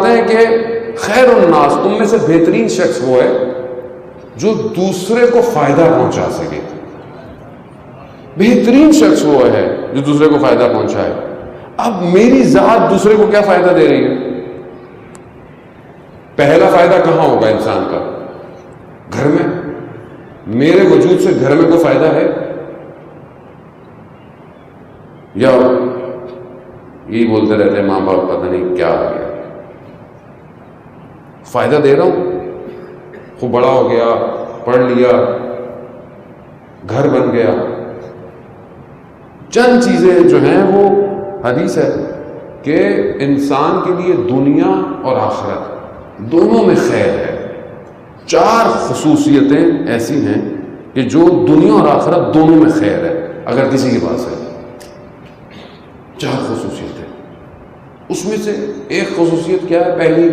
ہیں کہ خیر الناس، تم میں سے بہترین شخص وہ ہے جو دوسرے کو فائدہ پہنچا سکے. بہترین شخص وہ ہے جو دوسرے کو فائدہ پہنچائے. اب میری ذات دوسرے کو کیا فائدہ دے رہی ہے؟ پہلا فائدہ کہاں ہوگا انسان کا؟ گھر میں. میرے وجود سے گھر میں کوئی فائدہ ہے؟ یا یہی بولتے رہتے ہیں ماں باپ پتہ نہیں کیا آ گیا. فائدہ دے رہا ہوں، خوب بڑا ہو گیا، پڑھ لیا، گھر بن گیا. چند چیزیں جو ہیں وہ حدیث ہے کہ انسان کے لیے دنیا اور آخرت دونوں میں خیر ہے. 4 خصوصیتیں ایسی ہیں کہ جو دنیا اور آخرت دونوں میں خیر ہے اگر کسی کے پاس ہے. 4 خصوصیتیں. اس میں سے ایک خصوصیت کیا ہے؟ پہلی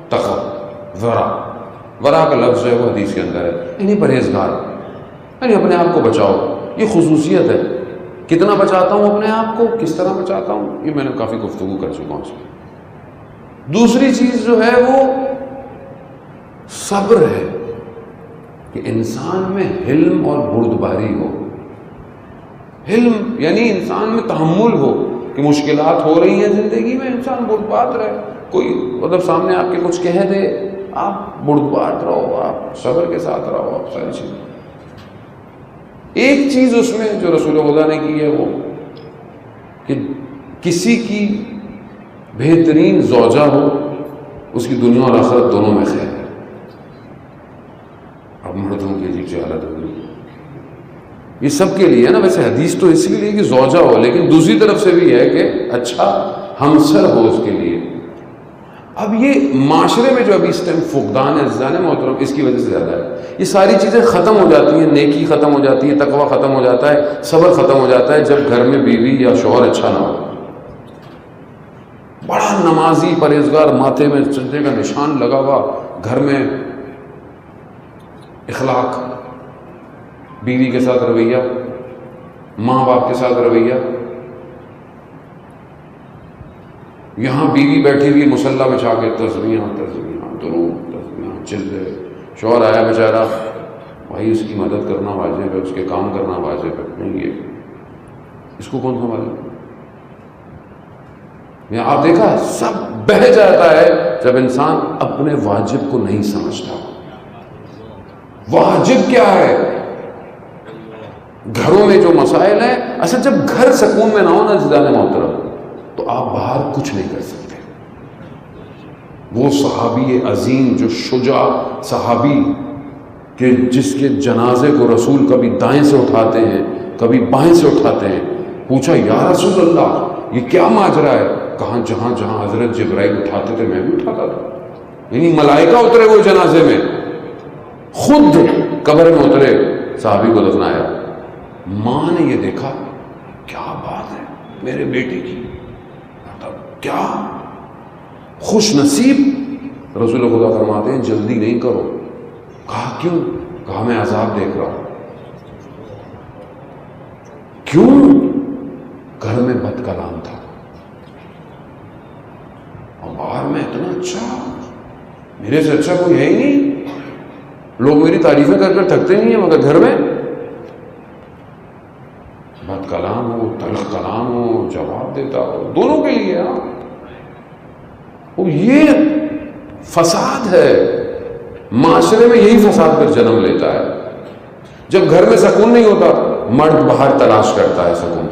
تقوی، ورع کا لفظ ہے وہ حدیث کے اندر ہے، یعنی پرہیزگار، یعنی اپنے آپ کو بچاؤ. یہ خصوصیت ہے. کتنا بچاتا ہوں اپنے آپ کو، کس طرح بچاتا ہوں، یہ میں نے کافی گفتگو کر چکا ہوں اس میں. دوسری چیز جو ہے وہ صبر ہے، کہ انسان میں حلم اور بردباری ہو. حلم یعنی انسان میں تحمل ہو کہ مشکلات ہو رہی ہیں زندگی میں، انسان بردبار رہے. کوئی مطلب سامنے آپ کے کچھ کہہ دے، آپ بردبار رہو، آپ صبر کے ساتھ رہو، آپ ساری چیزیں. ایک چیز اس میں جو رسول خدا نے کی ہے وہ کہ کسی کی بہترین زوجہ ہو، اس کی دنیا اور آخرت دونوں میں خیر ہے. اب مردوں کی عجیب سی حالت ہوگی. یہ سب کے لیے ہے نا، ویسے حدیث تو اس لیے کہ زوجہ ہو، لیکن دوسری طرف سے بھی ہے کہ اچھا ہمسر ہو اس کے لیے. اب یہ معاشرے میں جو ابھی اس ٹائم فقدان ہے عزیزان محترم، اس کی وجہ سے زیادہ ہے. یہ ساری چیزیں ختم ہو جاتی ہیں، نیکی ختم ہو جاتی ہے، تقوی ختم ہو جاتا ہے، صبر ختم ہو جاتا ہے جب گھر میں بیوی یا شوہر اچھا نہ ہو. بڑا نمازی پرہیزگار، ماتھے میں سجدے کا نشان لگا ہوا، گھر میں اخلاق، بیوی کے ساتھ رویہ، ماں باپ کے ساتھ رویہ. یہاں بیوی بیٹھی ہوئی مصلی بچھا کے تسبیحاں درود تسبیحاں چل رہے، شوہر آیا بیچارہ، بھائی اس کی مدد کرنا واجب ہے، اس کے کام کرنا واجب ہے. نہیں، یہ اس کو کون سنبھالے؟ یہاں آپ دیکھا سب بہہ جاتا ہے جب انسان اپنے واجب کو نہیں سمجھتا. واجب کیا ہے؟ گھروں میں جو مسائل ہیں، اچھا جب گھر سکون میں نہ ہو نا عزیزان محترم، تو آپ باہر کچھ نہیں کر سکتے. وہ صحابی عظیم جو شجاع صحابی کہ جس کے جنازے کو رسول کبھی دائیں سے اٹھاتے ہیں کبھی بائیں سے اٹھاتے ہیں، پوچھا یا رسول اللہ یہ کیا ماجرا ہے؟ کہاں جہاں جہاں حضرت جبرائیل اٹھاتے تھے میں بھی اٹھاتا تھا. یعنی ملائکہ اترے وہ جنازے میں، خود قبر میں اترے، صحابی کو دفنایا. ماں نے یہ دیکھا، کیا بات ہے میرے بیٹے کی، کیا خوش نصیب. رسول خدا فرماتے ہیں جلدی نہیں کرو. کہا کیوں؟ کہا میں عذاب دیکھ رہا ہوں. کیوں؟ گھر میں بد کلام تھا اور باہر میں اتنا اچھا، میرے سے اچھا کوئی ہے ہی نہیں، لوگ میری تعریفیں کر کر تھکتے نہیں ہیں، مگر گھر میں بد کلام ہو، تلخ کلام ہو، جواب دیتا ہو. دونوں کے لیے یہ فساد ہے. معاشرے میں یہی فساد پر جنم لیتا ہے. جب گھر میں سکون نہیں ہوتا، مرد باہر تلاش کرتا ہے سکون.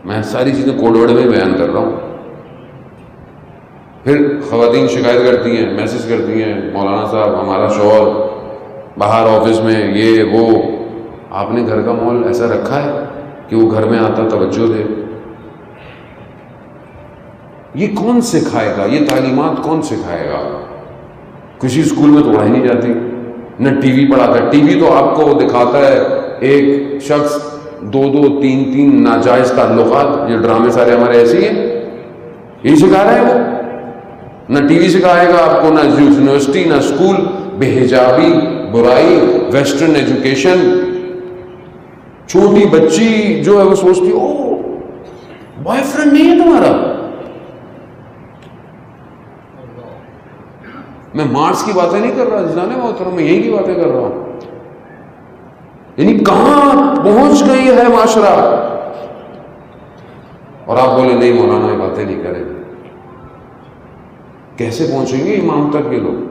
میں ساری چیزیں کوڈ ورڈ میں بیان کر رہا ہوں. پھر خواتین شکایت کرتی ہیں، میسج کرتی ہیں، مولانا صاحب ہمارا شوہر باہر آفس میں یہ وہ. آپ نے گھر کا ماحول ایسا رکھا ہے کہ وہ گھر میں آتا توجہ دے. یہ کون سکھائے گا؟ یہ تعلیمات کون سکھائے گا؟ کسی اسکول میں تو پڑھائی نہیں جاتی، نہ ٹی وی پڑھاتا ہے. ٹی وی تو آپ کو دکھاتا ہے ایک شخص 2-3 ناجائز تعلقات. یہ ڈرامے سارے ہمارے ایسے ہی ہیں، یہی سکھا رہے ہیں. وہ نہ ٹی وی سکھائے گا آپ کو، نہ یونیورسٹی، نہ اسکول. بے حجابی، برائی، ویسٹرن ایجوکیشن. چھوٹی بچی جو ہے وہ سوچتی او بوائے فرینڈ نہیں ہے تمہارا، میں مارس کی باتیں نہیں کر رہا جناب محترم، میں یہی کی باتیں کر رہا ہوں. یعنی کہاں پہنچ گئی ہے معاشرہ. اور آپ بولے نہیں مولانا یہ باتیں نہیں کریں. کیسے پہنچیں گے امام تک یہ لوگ؟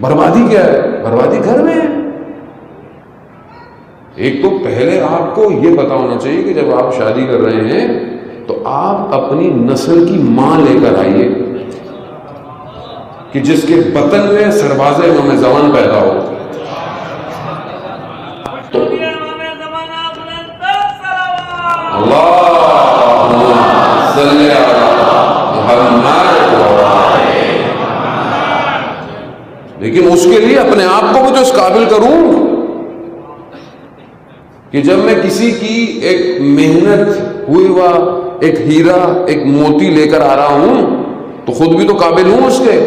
بربادی کیا ہے؟ بربادی گھر میں ہے. ایک تو پہلے آپ کو یہ پتا ہونا چاہیے کہ جب آپ شادی کر رہے ہیں تو آپ اپنی نسل کی ماں لے کر آئیے کہ جس کے بطن میں سرباز امام زمان پیدا ہو. لیکن اس کے لیے اپنے آپ کو بھی تو اس قابل کروں کہ جب میں کسی کی ایک محنت ہوئی ہوا ایک ہیرا ایک موتی لے کر آ رہا ہوں تو خود بھی تو قابل ہوں اس کے،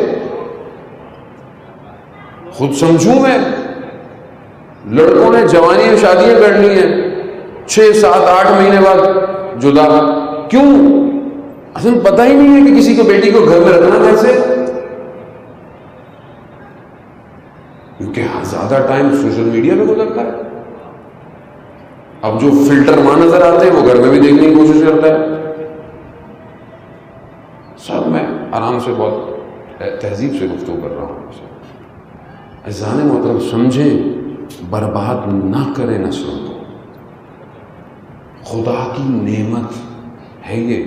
خود سمجھوں میں. لڑکوں نے جوانی میں شادیاں کر لی ہیں 6 7 8 مہینے بعد جدا. کیوں؟ اصل پتہ ہی نہیں ہے کہ کسی کو بیٹی کو گھر میں رکھنا کیسے، کیونکہ زیادہ ٹائم سوشل میڈیا پہ گزرتا ہے. اب جو فلٹر وہاں نظر آتے ہیں وہ گھر میں بھی دیکھنے کی کوشش کرتا ہے. سب میں آرام سے بہت تہذیب سے گفتگو کر رہا ہوں. عزیزان محترم سمجھیں، برباد نہ کریں نسلوں کو. خدا کی نعمت ہے یہ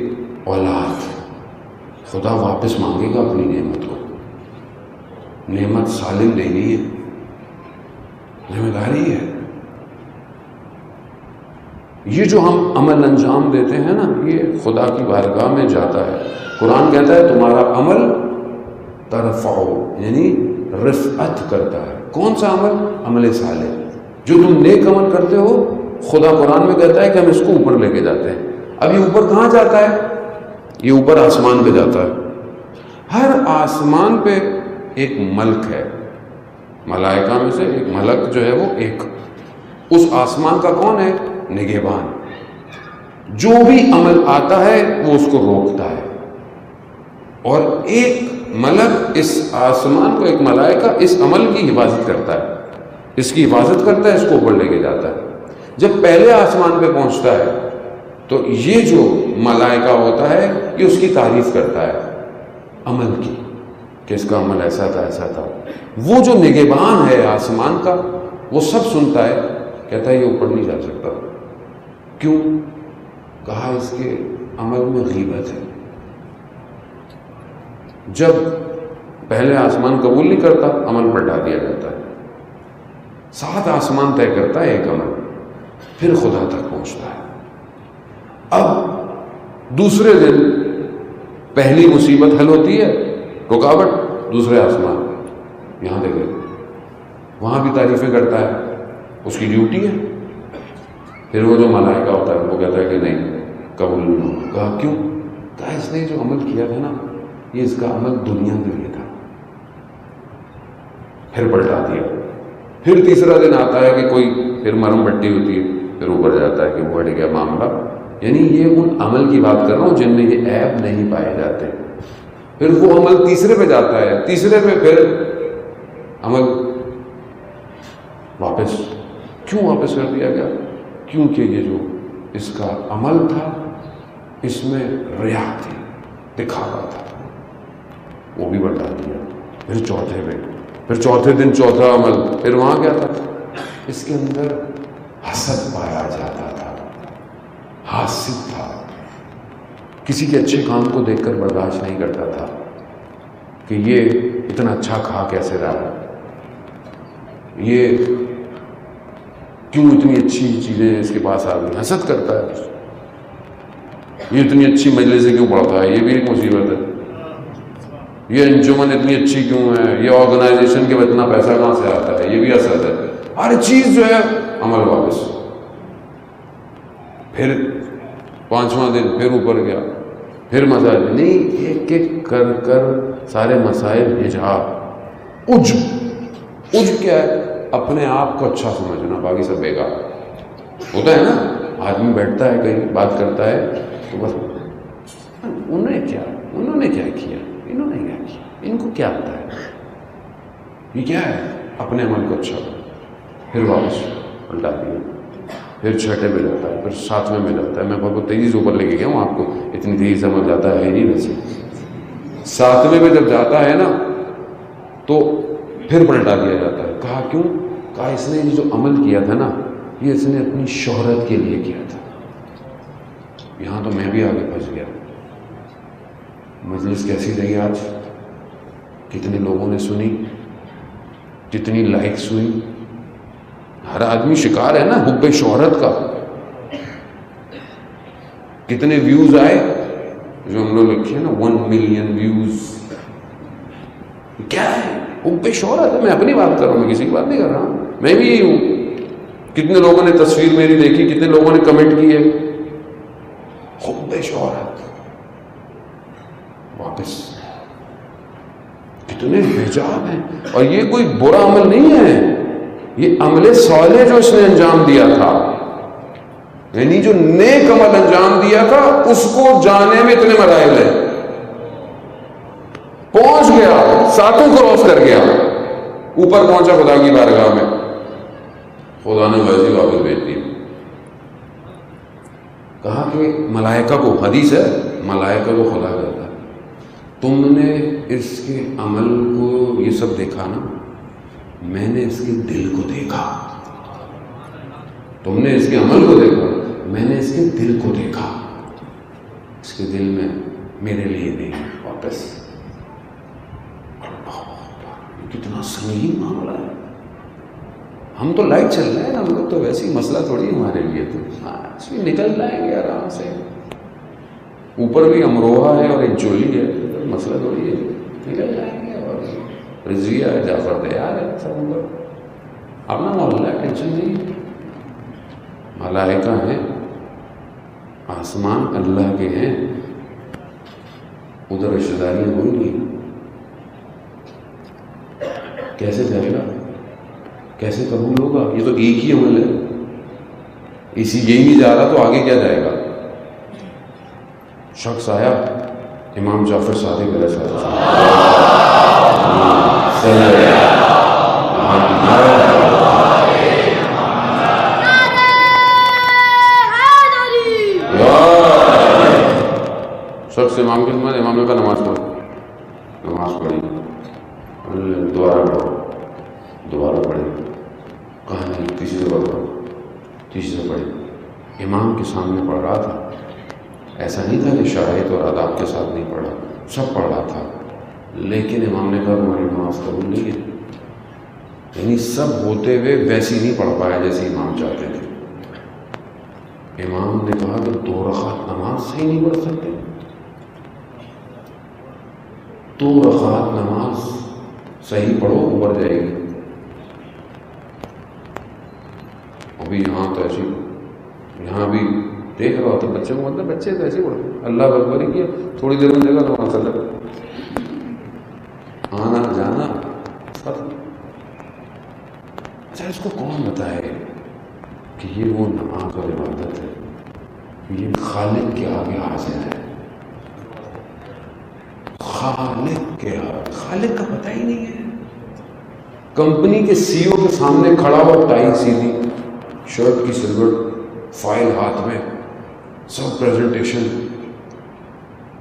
اولاد. خدا واپس مانگے گا اپنی نعمت کو. نعمت سالم لینی ہے، ذمہ داری ہے. یہ جو ہم عمل انجام دیتے ہیں نا یہ خدا کی بارگاہ میں جاتا ہے. قرآن کہتا ہے تمہارا عمل ترفعو یعنی رفعت کرتا ہے. کون سا عمل؟ عمل صالح. جو تم نیک عمل کرتے ہو خدا قرآن میں کہتا ہے کہ ہم اس کو اوپر لے کے جاتے ہیں. اب یہ اوپر کہاں جاتا ہے؟ یہ اوپر آسمان پہ جاتا ہے. ہر آسمان پہ ایک ملک ہے، ملائکہ میں سے ایک ملک جو ہے وہ ایک اس آسمان کا کون ہے؟ نگہبان. جو بھی عمل آتا ہے وہ اس کو روکتا ہے. اور ایک ملک اس آسمان کو، ایک ملائکہ اس عمل کی حفاظت کرتا ہے، اس کی حفاظت کرتا ہے، اس کو اوپر لے کے جاتا ہے. جب پہلے آسمان پہ پہنچتا ہے تو یہ جو ملائکہ ہوتا ہے یہ اس کی تعریف کرتا ہے عمل کی کہ اس کا عمل ایسا تھا ایسا تھا. وہ جو نگہبان ہے آسمان کا وہ سب سنتا ہے، کہتا ہے یہ اوپر نہیں جا سکتا. کیوں؟ کہا اس کے عمل میں غیبت ہے. جب پہلے آسمان قبول نہیں کرتا عمل پلٹا دیا جاتا ہے. 7 آسمان طے کرتا ہے ایک عمل، پھر خدا تک پہنچتا ہے. اب دوسرے دن پہلی مصیبت حل ہوتی ہے، رکاوٹ دوسرے آسمان. یہاں دیکھیں وہاں بھی تعریفیں کرتا ہے، اس کی ڈیوٹی ہے. پھر وہ جو ملائکہ ہوتا ہے وہ کہتا ہے کہ نہیں قبول نہیں ہو. کہا کیوں؟ کہا اس نے جو عمل کیا تھا نا یہ اس کا عمل دنیا کے لیے تھا. پھر پلٹا دیا. پھر تیسرا دن آتا ہے کہ کوئی پھر مرم پٹی ہوتی ہے، پھر اوپر جاتا ہے کہ بڑھ گیا معاملہ. یعنی یہ ان عمل کی بات کر رہا ہوں جن میں یہ عیب نہیں پائے جاتے. پھر وہ عمل تیسرے پہ جاتا ہے، تیسرے پہ پھر عمل واپس. کیوں واپس کر دیا گیا؟ کیونکہ یہ جو اس کا عمل تھا اس میں ریا تھی، دکھاوا تھا، وہ بھی بتا دیا. پھر چوتھے پہ، پھر چوتھے دن چوتھا عمل، پھر وہاں کیا تھا؟ اس کے اندر حسد پایا جاتا تھا، حاسد تھا. کسی کے اچھے کام کو دیکھ کر برداشت نہیں کرتا تھا کہ یہ اتنا اچھا کھا کیسے رہا، یہ کیوں اتنی اچھی چیزیں اس کے پاس آ گئی. حسد کرتا ہے. یہ اتنی اچھی مجلسیں کیوں پڑھتا ہے، یہ بھی ایک مصیبت ہے. یہ انجمن اتنی اچھی کیوں ہے، یہ آرگنائزیشن کے اتنا پیسہ کہاں سے آتا ہے، یہ بھی حسد ہے. ہر چیز جو ہے عمل واپس. پھر 5واں دن پھر اوپر گیا، پھر مسائل نہیں، ایک ایک کر کر سارے مسائل حجاب. عجب کیا ہے؟ اپنے آپ کو اچھا سمجھنا، باقی سب بیکار. ہوتا ہے نا، آدمی بیٹھتا ہے کہیں بات کرتا ہے تو بس انہوں نے کیا کیا، انہوں نے کیا کیا؟ ان کو کیا آتا ہے؟ یہ کیا ہے؟ اپنے عمل کو اچھا پھر واپس پلٹا دیا، پھر چھٹے میں جاتا ہے، پھر ساتویں میں جاتا ہے. میں بہت تیزی سے اوپر لے کے گیا ہوں آپ کو، اتنی تیزی سے عمل جاتا ہے نہیں ویسے. ساتویں میں جب جاتا ہے نا تو پھر پلٹا دیا جاتا ہے. کہا کیوں؟ کہا اس نے جو عمل کیا تھا نا یہ اس نے اپنی شہرت کے لیے کیا تھا. یہاں تو میں بھی آگے پھنس گیا. مجلس کیسی رہی آج؟ کتنے لوگوں نے سنی؟ کتنی لائکس ہوئی؟ ہر آدمی شکار ہے نا حب شہرت کا. کتنے ویوز آئے؟ جو ہم لوگ لکھے ہیں نا 1 ملین ویوز. کیا ہے؟ حب شہرت ہے. میں اپنی بات کر رہا ہوں، میں کسی کی بات نہیں کر رہا. میں بھی یہی ہوں. کتنے لوگوں نے تصویر میری دیکھی، کتنے لوگوں نے کمنٹ کیے. حب شہرت. واپس کتنے حجاب ہیں. اور یہ کوئی برا عمل نہیں ہے، یہ عمل صالح جو اس نے انجام دیا تھا، یعنی جو نیک عمل انجام دیا تھا اس کو جانے میں اتنے مراحل ہیں. پہنچ گیا، 7 کراس کر گیا، اوپر پہنچا خدا کی بارگاہ میں. خدا نے ویسے واپس بھیج دیا. کہا کہ ملائکہ کو، حدیث ہے، ملائکہ کو خدا کہتا ہے تم نے اس کے عمل کو یہ سب دیکھا نا، میں نے اس کے دل کو دیکھا. تم نے اس کے عمل کو دیکھا، میں نے اس کے دل کو دیکھا. اس کے دل میں میرے لیے نہیں. واپس کتنا سنگین معاملہ ہے. ہم تو لائٹ چل رہے ہیں، ہم لوگ تو ویسی مسئلہ تھوڑی ہمارے لیے. تو نکل جائیں گے آرام سے. اوپر بھی امروہا ہے اور ایک جولی ہے، مسئلہ تھوڑی ہے، نکل جائیں گے. اور رضویہ ہے، جعفر تیار ہے، سب اوپر اپنا محلہ ہے، ٹینشن نہیں. ملائکہ ہیں، آسمان اللہ کے ہیں، ادھر رشتہ داریاں ہوئی نہیں. کیسے جائے گا؟ کیسے قبول ہوگا؟ یہ تو ایک ہی عمل ہے. اسی یہی نہیں جا رہا تو آگے کیا جائے گا؟ شخص آیا امام جعفر صادق علیہ السلام، شخص امام کی خدمت، امام نے کہا نماز پڑھو. نماز پڑھی، دوبارہ پڑھو، دوبارہ پڑھی. کہا نہیں، تیسری سے پڑھو، تیسری سے پڑھی. امام کے سامنے پڑھ رہا تھا. ایسا نہیں تھا کہ شرائط اور آداب کے ساتھ نہیں پڑھا، سب پڑھ رہا تھا. لیکن امام نے کہا تمہاری نماز قبول نہیں ہے. یعنی سب ہوتے ہوئے ویسی نہیں پڑھ پایا جیسے امام چاہتے تھے. امام نے کہا کہ 2 رکعت نماز صحیح نہیں پڑھ سکتے. 2 رکعت نماز صحیح پڑھو، اوپر جائے گی. ابھی یہاں تو ایسی، یہاں بھی دیکھ رہا ہوتا بچے کو، مطلب بچے تو ایسے پڑھتے، اللہ اکبر ہی کیا، تھوڑی دیر میں دیکھا تو وہاں چل آنا جانا ختم. اچھا اس کو کون بتائے کہ یہ وہ نماز اور عبادت ہے؟ یہ خالق کے آگے حاضر ہے. خالق کے آگے، خالق کا پتہ ہی نہیں ہے. کمپنی کے سی او کے سامنے کھڑا ہوا، ٹائی سیدھی، شرٹ کی سلوٹ، فائل ہاتھ میں، سب پریزنٹیشن.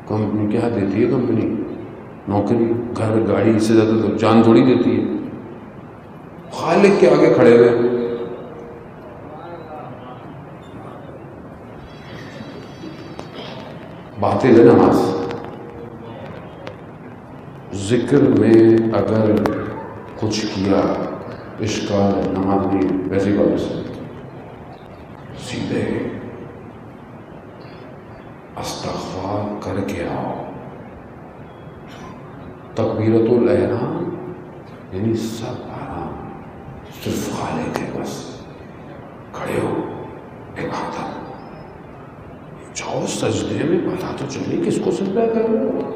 کمپنی کیا دیتی ہے؟ کمپنی نوکری، گھر، گاڑی، اس سے زیادہ تو جان تھوڑی دیتی ہے. خالق کے آگے کھڑے ہوئے. باطل ہے نماز. ذکر میں اگر کچھ کیا اشکال ہے، نماز نہیں. ویسی بات ہے، سیدھے استغفار کر کے آؤ. تکبیرت الاحرام یعنی سب آرام، صرف خالق ہے. بس کھڑے ہو، عبادت. جاؤ سجدے میں، پتا تو چلے کس کو سجدہ کر رہے ہو.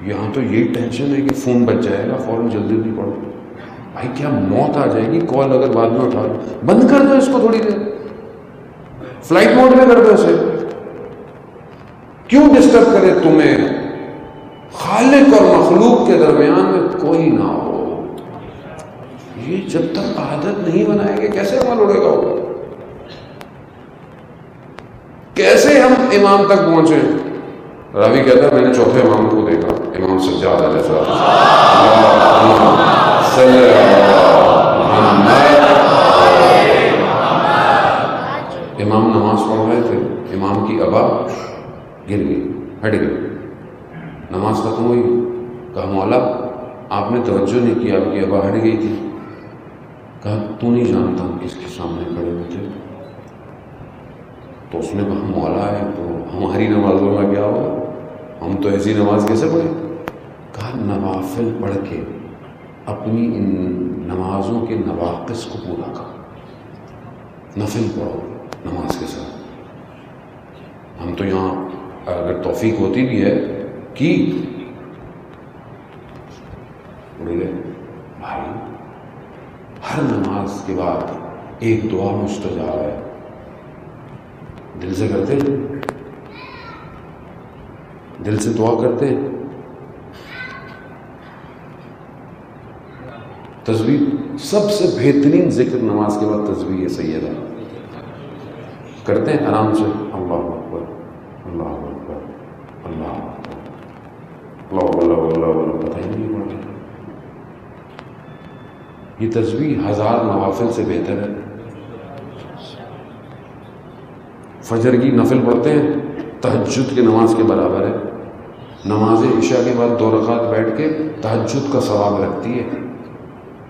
یہاں تو یہی ٹینشن ہے کہ فون بچ جائے گا، فوراً جلدی جلدی پڑھو. بھائی کیا موت آ جائے گی، کال اگر بعد میں اٹھا لو، بند کر دو اس کو، تھوڑی دیر فلائٹ موڈ میں کر دو اسے. کیوں ڈسٹرب کرے تمہیں؟ خالق اور مخلوق کے درمیان میں کوئی نہ ہو. یہ جب تک عادت نہیں بنائیں گے کیسے عمل اڑے گا؟ کیسے ہم امام تک پہنچے؟ راوی کہتا ہے میں نے چوتھے امام کو دیکھا، امام سجاد علیہ السلام. امام نماز پڑھ رہے تھے، امام کی ابا گر گئی، ہٹ گئی، نماز ختم ہوئی. کہا مولا آپ نے توجہ نہیں کی، آپ کی ابا ہٹ گئی تھی. کہا تو نہیں جانتا ہم کس کے سامنے کھڑے ہوئے تھے؟ تو اس نے کہا مولا ہے تو ہماری نمازوں میں کیا ہوگا، ہم تو ایسی نماز کیسے پڑھیں؟ کہا نوافل پڑھ کے اپنی ان نمازوں کے نواقص کو پورا کر، نفل پڑھو نماز کے ساتھ. ہم تو یہاں اگر توفیق ہوتی بھی ہے کہ بڑے بھائی ہر نماز کے بعد ایک دعا مستجاب ہے، دل سے کرتے ہیں، دل سے دعا کرتے ہیں. تسبیح سب سے بہترین ذکر نماز کے بعد تسبیح ہے سیدہ. کرتے ہیں آرام سے، اللہ اکبر اللہ اکبر اللہ اکبر اللہ اللہ اللہ اللہ، پتہ ہی نہیں پڑتا. یہ تسبیح 1000 نوافل سے بہتر ہے. فجر کی نفل پڑھتے ہیں، تہجد کی نماز کے برابر ہے. نماز عشاء کے بعد 2 رکعت بیٹھ کے تہجد کا ثواب رکھتی ہے.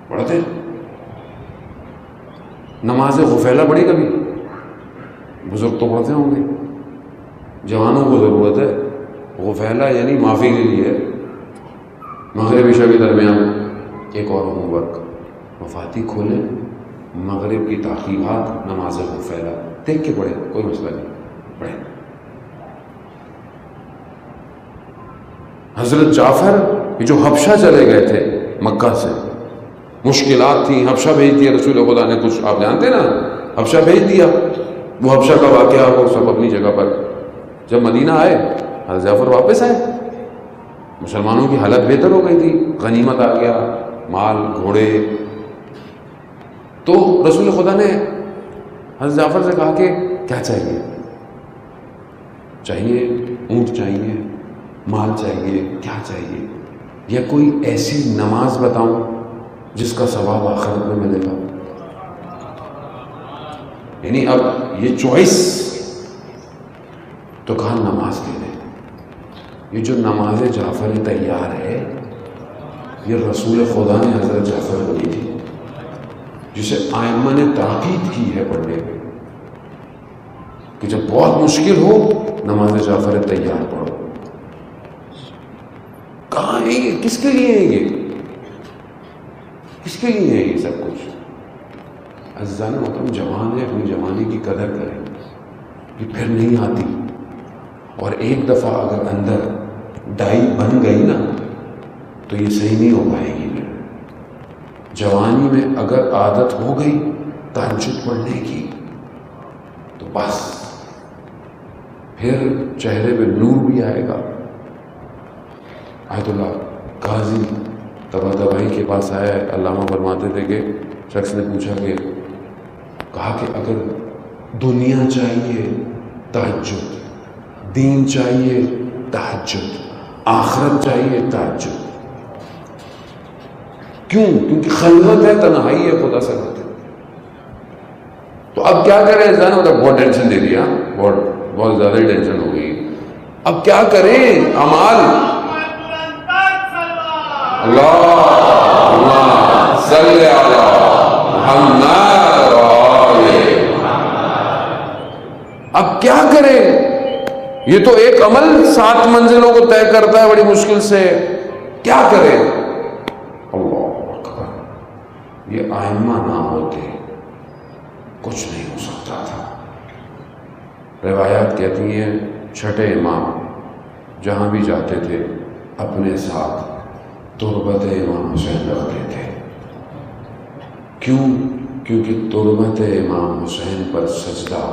پڑھتے ہیں. نماز غفیلہ پڑھی کبھی؟ بزرگ تو پڑھتے ہوں گے، جوانوں کو ضرورت ہے. غفیلہ یعنی معافی کے لیے مغرب عشاء کے درمیان. ایک اور ہوم ورک، مفاتیح کھولیں، مغرب کی تحقیقات نماز غفیلہ دیکھ کے پڑھیں، کوئی مسئلہ نہیں، پڑھیں. حضرت جعفر یہ جو حبشہ چلے گئے تھے مکہ سے، مشکلات تھیں، حبشہ بھیج دیا رسول خدا نے. کچھ آپ جانتے نا، حبشہ بھیج دیا. وہ حبشہ کا واقعہ وہ سب اپنی جگہ پر. جب مدینہ آئے حضرت جعفر واپس آئے، مسلمانوں کی حالت بہتر ہو گئی تھی، غنیمت آ گیا، مال، گھوڑے. تو رسول خدا نے حضرت جعفر سے کہا کہ کیا چاہیے؟ چاہیے اونٹ چاہیے، مال چاہیے، کیا چاہیے؟ یا کوئی ایسی نماز بتاؤں جس کا ثواب آخرت میں ملے گا. یعنی اب یہ چوائس. تو کہا نماز دے دیں. یہ جو نماز جعفر تیار ہے یہ رسول خدا نے حضرت جعفر کو دی تھی، جسے ائمہ نے تاکید کی ہے پڑھنے میں کہ جب بہت مشکل ہو نماز جعفر تیار پڑھو. کہاں ہے یہ؟ کس کے لیے ہے یہ؟ کس کے لیے ہے یہ سب کچھ؟ عزیزان محترم، جوان ہے، اپنی جوانی کی قدر کریں. یہ پھر نہیں آتی. اور ایک دفعہ اگر اندر ڈائی بن گئی نا تو یہ صحیح نہیں ہو پائے گی. پھر جوانی میں اگر عادت ہو گئی تہجد پڑھنے کی تو بس پھر چہرے پہ نور بھی آئے گا. آیت اللہ قاضی طباطبائی کے پاس آیا ہے. علامہ فرماتے تھے کہ شخص نے پوچھا کہ کہا کہ اگر دنیا چاہیے تہجد، دین چاہیے تہجد، آخرت چاہیے تہجد. کیوں؟ کیونکہ خلوت ہے، تنہائی ہے، خدا سے بات ہے. تو اب کیا کریں؟ بہت ٹینشن دے دیا، بہت زیادہ ہی ٹینشن ہو گئی. اب کیا کریں؟ اعمال. اللہم صلی علی محمد. اب کیا کریں؟ یہ تو ایک عمل 7 منزلوں کو طے کرتا ہے بڑی مشکل سے. کیا کریں؟ اللہ اکبر. یہ ائمہ نہ ہوتے کچھ نہیں ہو سکتا تھا. روایات کہتی ہیں 6 امام جہاں بھی جاتے تھے اپنے ساتھ تربت امام حسین رکھتے تھے. کیوں؟ کیونکہ تربت امام حسین پر سجدہ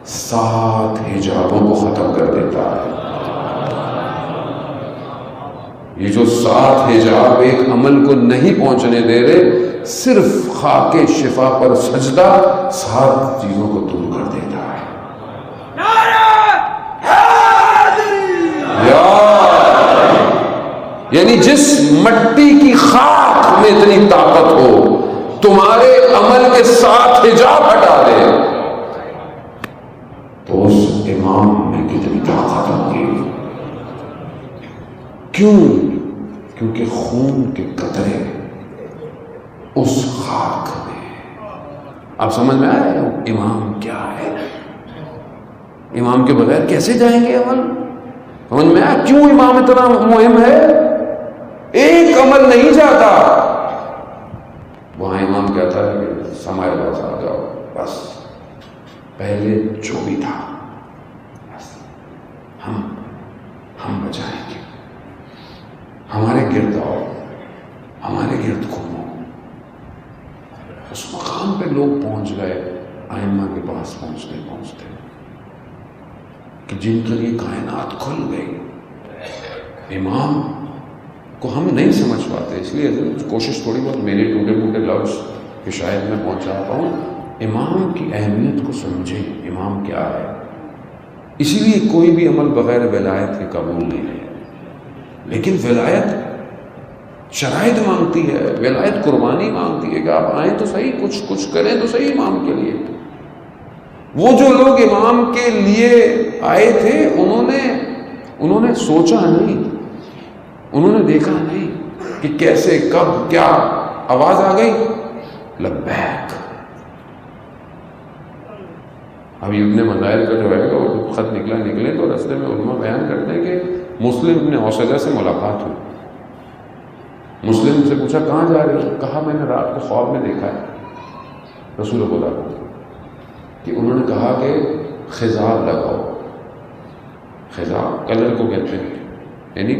7 حجابوں کو ختم کر دیتا ہے. یہ جو 7 حجاب ایک عمل کو نہیں پہنچنے دے رہے، صرف خاک شفا پر سجدہ 7 چیزوں کو دور کر دیتا ہے۔ یعنی جس مٹی کی خاک میں اتنی طاقت ہو تمہارے عمل کے 7 حجاب ہٹا دے تو اس امام میں کتنی طاقت ہوگی۔ کیوں؟ کیونکہ خون کے قطرے اس خاک میں۔ آپ سمجھ میں آئے امام کیا ہے؟ امام کے بغیر کیسے جائیں گے عمل؟ سمجھ میں آیا کیوں امام اتنا مہم ہے؟ ایک عمل نہیں جاتا، وہاں امام کہتا ہے کہ سمائے پاس آ جاؤ، بس پہلے جو بھی تھا بس ہم بچائیں گے، ہمارے گرد آؤ، ہمارے گرد گھومو۔ اس مقام پہ لوگ پہنچ گئے ائمہ کے پاس پہنچتے پہنچتے کہ جن کے لیے کائنات کھل گئی۔ امام کو ہم نہیں سمجھ پاتے، اس لیے کوشش تھوڑی بہت میرے ٹوٹے موٹے لفظ کہ شاید میں پہنچا پاؤں۔ امام کی اہمیت کو سمجھیں، امام کیا ہے۔ اسی لیے کوئی بھی عمل بغیر ولایت کے قبول نہیں ہے، لیکن ولایت شرائط مانگتی ہے، ولایت قربانی مانگتی ہے کہ آپ آئیں تو صحیح، کچھ کریں تو صحیح امام کے لیے۔ وہ جو لوگ امام کے لیے آئے تھے انہوں نے سوچا نہیں، انہوں نے دیکھا نہیں کہ کیسے کب کیا آواز آ گئی لبیک۔ اب ابن مظاہر کا جو ہے وہ خط نکلے تو رستے میں علماء بیان کرتے ہیں کہ مسلم ابن عوسجہ سے ملاقات ہوئی۔ مسلم سے پوچھا کہاں جا رہے ہو؟ کہا میں نے رات کو خواب میں دیکھا ہے رسول خدا کو کہ انہوں نے کہا کہ خضاب لگاؤ۔ خضاب کلر کو کہتے ہیں، یعنی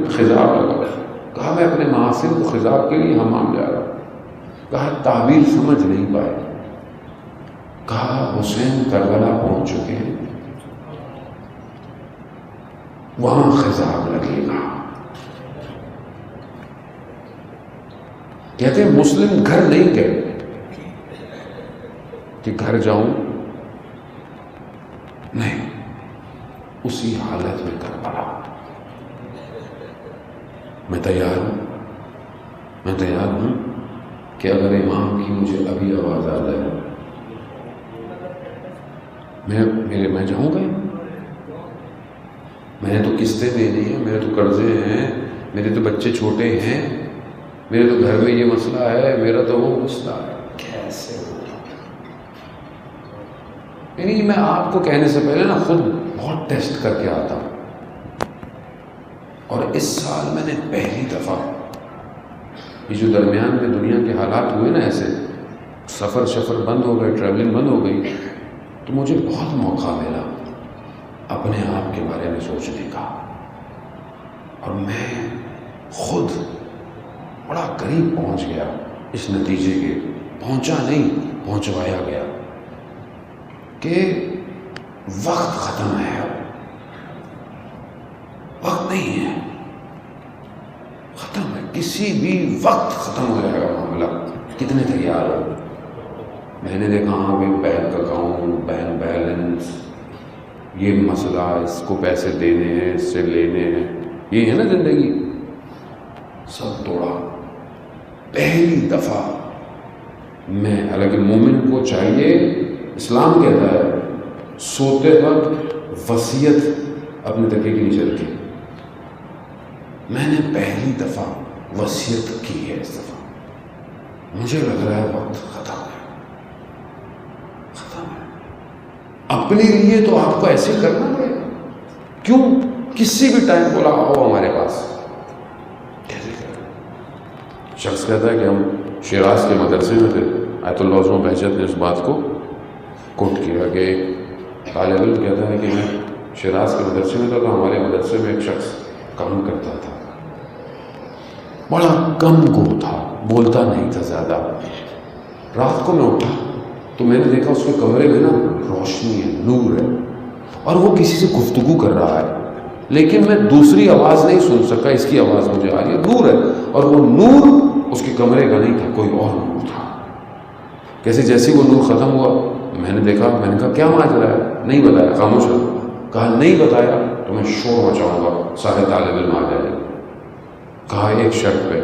خضاب لگاؤ۔ کہا میں اپنے محاسن کو خضاب کے لیے حمام جا رہا ہوں۔ کہا تعبیر سمجھ نہیں پائے۔ کہا حسین کربلا پہنچ چکے ہیں، وہاں خضاب لگے گا۔ کہتے ہیں مسلم گھر نہیں گئے کہ گھر جاؤں، نہیں، اسی حالت میں کربلا۔ میں تیار ہوں کہ اگر امام کی مجھے ابھی آواز آ جائے میں جاؤں گا۔ میں نے تو قسطیں دینی ہیں، میرے تو قرضے ہیں، میرے تو بچے چھوٹے ہیں، میرے تو گھر میں یہ مسئلہ ہے، میرا تو وہ مسئلہ ہے، کیسے ہوگا؟ یعنی میں آپ کو کہنے سے پہلے نا خود بہت ٹیسٹ کر کے آتا ہوں، اور اس سال میں نے پہلی دفعہ یہ جو درمیان میں دنیا کے حالات ہوئے نا، ایسے سفر بند ہو گئے، ٹریولنگ بند ہو گئی، تو مجھے بہت موقع ملا اپنے آپ کے بارے میں سوچنے کا، اور میں خود بڑا قریب پہنچ گیا اس نتیجے کے، پہنچا نہیں پہنچوایا گیا کہ وقت ختم ہے، وقت نہیں ہے، ختم ہے، کسی بھی وقت ختم ہو جائے گا معاملہ۔ کتنے تیار ہو؟ میں نے دیکھا ہاں بھائی بینک اکاؤنٹ، بینک بیلنس، یہ مسئلہ، اس کو پیسے دینے ہیں، اس سے لینے ہیں، یہ ہے نا زندگی، سب توڑا پہلی دفعہ۔ میں حالانکہ مومن کو چاہیے، اسلام کہتا ہے سوتے وقت وصیت اپنے تکیے کے نیچے رکھے، میں نے پہلی دفعہ وصیت کی ہے۔ اس دفعہ مجھے لگ رہا ہے وقت ختم ہے، اپنے لیے تو آپ کو ایسے کرنا پڑے گا۔ کیوں؟ کسی بھی ٹائم بولا آؤ ہمارے پاس، کیسے کریں؟ شخص کہتا ہے کہ ہم شیراز کے مدرسے میں تھے، آیت اللہ عظمہ بہجت نے اس بات کو کوٹ کیا کہ ایک طالب علم کہتا ہے کہ میں شیراز کے مدرسے میں تھا تو ہمارے مدرسے میں ایک شخص کام کرتا تھا، بڑا کم گو تھا، بولتا نہیں تھا زیادہ۔ رات کو میں اٹھا تو میں نے دیکھا اس کے کمرے میں نا روشنی ہے، نور ہے، اور وہ کسی سے گفتگو کر رہا ہے، لیکن میں دوسری آواز نہیں سن سکا، اس کی آواز مجھے آ رہی ہے، نور ہے، اور وہ نور اس کے کمرے کا نہیں تھا، کوئی اور نور تھا۔ کیسے جیسے وہ نور ختم ہوا میں نے دیکھا، میں نے کہا کیا ماجرا ہے؟ نہیں بتایا، خاموش ہے۔ کہا نہیں بتایا تو میں شور مچاؤں گا، سارے طالب علم آ جائیں گے۔ کہا ایک شرط پہ،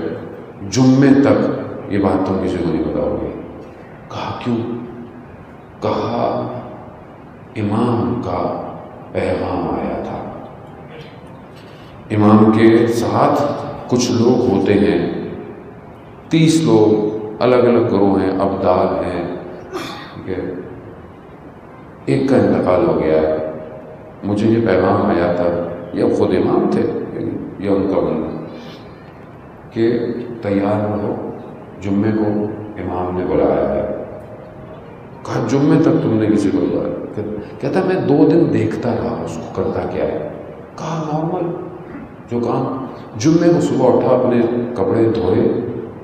جمعے تک یہ بات تم کسی کو نہیں بتاؤ گے۔ کہا کیوں؟ کہا امام کا پیغام آیا تھا۔ امام کے ساتھ کچھ لوگ ہوتے ہیں، 30 لوگ، الگ الگ گروہ ہیں، ابدال ہیں، ٹھیک ہے، ایک کا انتقال ہو گیا ہے، مجھے یہ پیغام آیا تھا، یہ خود امام تھے یا ان کا بندہ، کہ تیار رہو، جمعے کو امام نے بلایا ہے۔ کہا جمعے تک تم نے کسی کو بلایا؟ کہتا میں 2 دن دیکھتا رہا اس کو کرتا کیا ہے۔ کہا نارمل جو کام، جمعے کو صبح اٹھا، اپنے کپڑے دھوئے،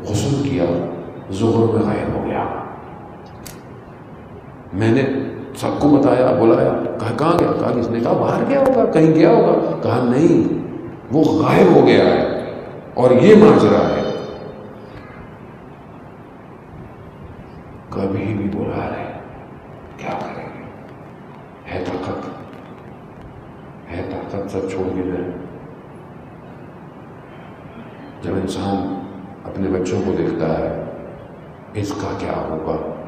غسل کیا، ظہر میں غائب ہو گیا۔ میں نے سب کو بتایا، بلایا، کہا کہاں گیا؟ کہا کس نے؟ کہا باہر گیا ہوگا، کہیں گیا ہوگا۔ کہا نہیں، وہ غائب ہو گیا ہے اور یہ ماجرا ہے۔ کبھی بھی بلا رہے، کیا کریں گے؟ ہے طاقت، ہے طاقت، سب چھوڑ کے جائیں۔ جب انسان اپنے بچوں کو دیکھتا ہے اس کا کیا ہوگا،